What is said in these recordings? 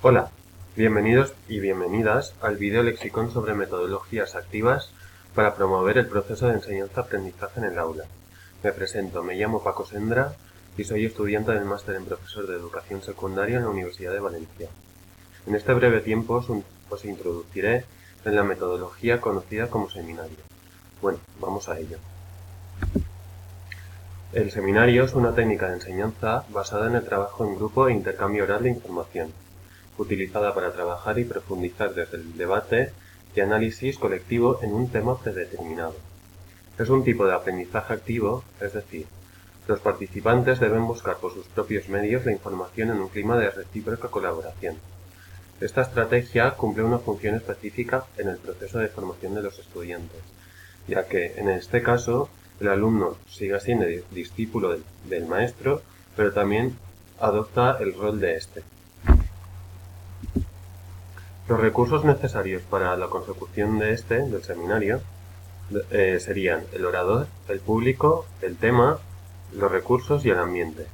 Hola, bienvenidos y bienvenidas al video lexicón sobre metodologías activas para promover el proceso de enseñanza-aprendizaje en el aula. Me presento, me llamo Paco Sendra y soy estudiante del Máster en Profesor de Educación Secundaria en la Universidad de Valencia. En este breve tiempo os introduciré en la metodología conocida como seminario. Bueno, vamos a ello. El seminario es una técnica de enseñanza basada en el trabajo en grupo e intercambio oral de información, utilizada para trabajar y profundizar desde el debate y análisis colectivo en un tema predeterminado. Es un tipo de aprendizaje activo, es decir, los participantes deben buscar por sus propios medios la información en un clima de recíproca colaboración. Esta estrategia cumple una función específica en el proceso de formación de los estudiantes, ya que, en este caso, el alumno sigue siendo discípulo del maestro, pero también adopta el rol de éste. Los recursos necesarios para la consecución del seminario, serían el orador, el público, el tema, los recursos y el ambiente.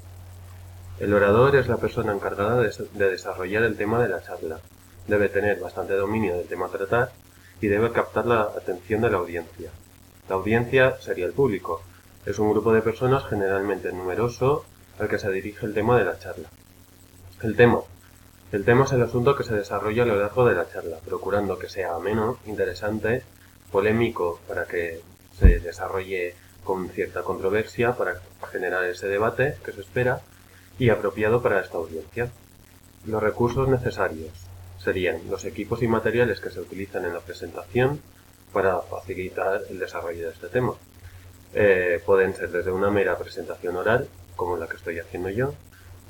El orador es la persona encargada de desarrollar el tema de la charla. Debe tener bastante dominio del tema a tratar y debe captar la atención de la audiencia. La audiencia sería el público. Es un grupo de personas generalmente numeroso al que se dirige el tema de la charla. El tema es el asunto que se desarrolla a lo largo de la charla, procurando que sea ameno, interesante, polémico para que se desarrolle con cierta controversia para generar ese debate que se espera y apropiado para esta audiencia. Los recursos necesarios serían los equipos y materiales que se utilizan en la presentación para facilitar el desarrollo de este tema. Pueden ser desde una mera presentación oral, como la que estoy haciendo yo,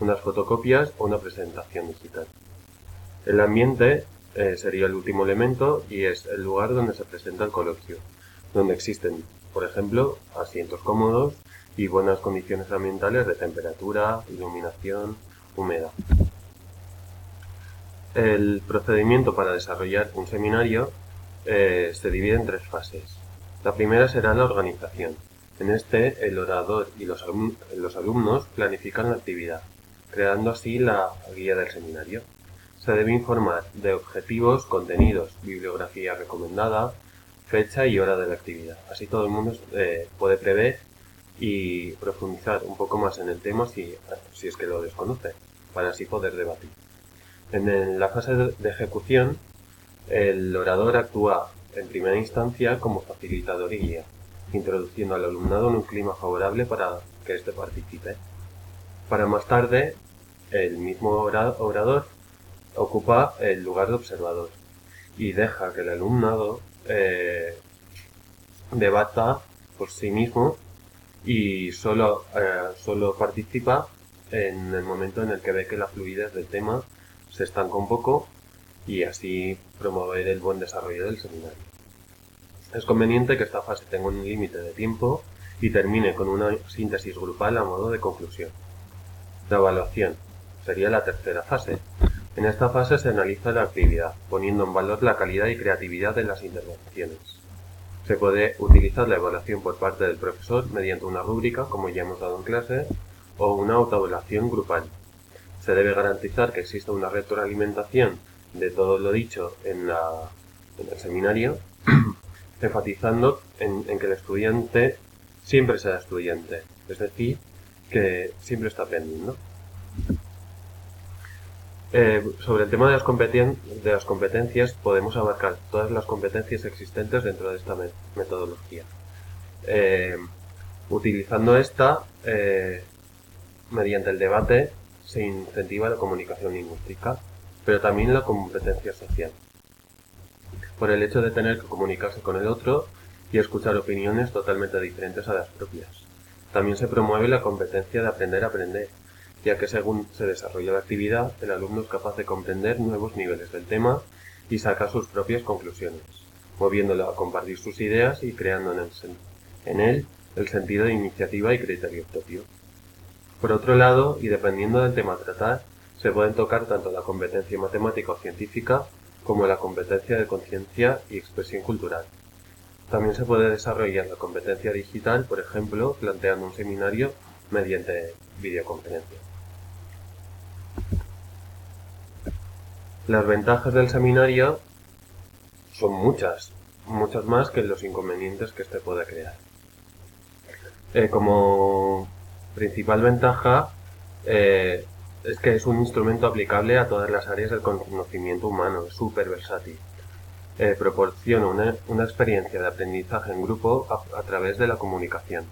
unas fotocopias o una presentación digital. El ambiente sería el último elemento y es el lugar donde se presenta el coloquio, donde existen, por ejemplo, asientos cómodos y buenas condiciones ambientales de temperatura, iluminación, humedad. El procedimiento para desarrollar un seminario se divide en 3 fases. La primera será la organización. En este, el orador y los alumnos planifican la actividad, creando así la guía del seminario. Se debe informar de objetivos, contenidos, bibliografía recomendada, fecha y hora de la actividad. Así todo el mundo puede prever y profundizar un poco más en el tema si es que lo desconoce, para así poder debatir. En la fase de ejecución, el orador actúa en primera instancia como facilitador y guía, introduciendo al alumnado en un clima favorable para que éste participe. Para más tarde, el mismo orador ocupa el lugar de observador y deja que el alumnado debata por sí mismo y solo participa en el momento en el que ve que la fluidez del tema se estanca un poco y así promover el buen desarrollo del seminario. Es conveniente que esta fase tenga un límite de tiempo y termine con una síntesis grupal a modo de conclusión. La evaluación sería la tercera fase. En esta fase se analiza la actividad, poniendo en valor la calidad y creatividad de las intervenciones. Se puede utilizar la evaluación por parte del profesor mediante una rúbrica, como ya hemos dado en clase, o una autoevaluación grupal. Se debe garantizar que exista una retroalimentación de todo lo dicho en el seminario, enfatizando en que el estudiante siempre será estudiante, es decir, que siempre está aprendiendo. Sobre el tema de las competencias podemos abarcar todas las competencias existentes dentro de esta metodología. Utilizando esta, mediante el debate se incentiva la comunicación lingüística, pero también la competencia social, por el hecho de tener que comunicarse con el otro y escuchar opiniones totalmente diferentes a las propias. También se promueve la competencia de aprender a aprender, ya que según se desarrolla la actividad, el alumno es capaz de comprender nuevos niveles del tema y sacar sus propias conclusiones, moviéndolo a compartir sus ideas y creando en él el sentido de iniciativa y criterio propio. Por otro lado, y dependiendo del tema a tratar, se pueden tocar tanto la competencia matemática o científica como la competencia de conciencia y expresión cultural. También se puede desarrollar la competencia digital, por ejemplo, planteando un seminario mediante videoconferencia. Las ventajas del seminario son muchas más que los inconvenientes que este puede crear. Como principal ventaja es que es un instrumento aplicable a todas las áreas del conocimiento humano, es súper versátil. Proporciona una experiencia de aprendizaje en grupo a través de la comunicación,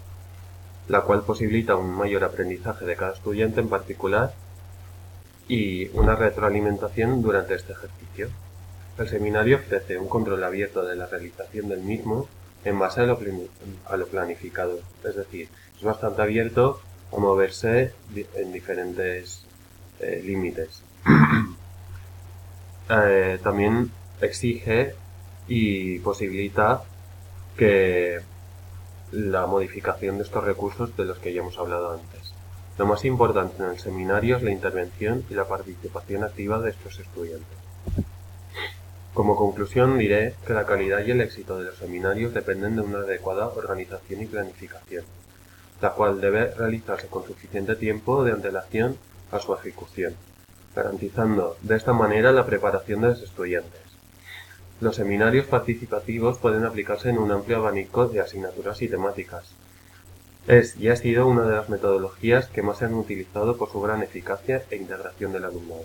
la cual posibilita un mayor aprendizaje de cada estudiante en particular y una retroalimentación durante este ejercicio. El seminario ofrece un control abierto de la realización del mismo en base a lo planificado, es decir, es bastante abierto a moverse en diferentes límites. También exige y posibilita que la modificación de estos recursos de los que ya hemos hablado antes. Lo más importante en el seminario es la intervención y la participación activa de estos estudiantes. Como conclusión diré que la calidad y el éxito de los seminarios dependen de una adecuada organización y planificación, la cual debe realizarse con suficiente tiempo de antelación a su ejecución, garantizando de esta manera la preparación de los estudiantes. Los seminarios participativos pueden aplicarse en un amplio abanico de asignaturas y temáticas. Es y ha sido una de las metodologías que más se han utilizado por su gran eficacia e integración del alumnado.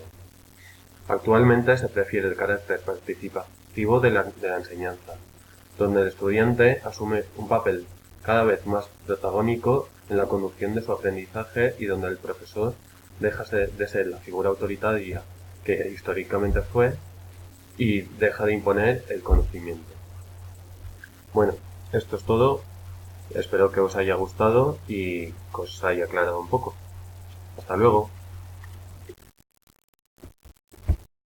Actualmente se prefiere el carácter participativo de la enseñanza, donde el estudiante asume un papel cada vez más protagónico en la conducción de su aprendizaje y donde el profesor deja de ser la figura autoritaria que históricamente fue y deja de imponer el conocimiento. Bueno, esto es todo. Espero que os haya gustado y que os haya aclarado un poco. Hasta luego.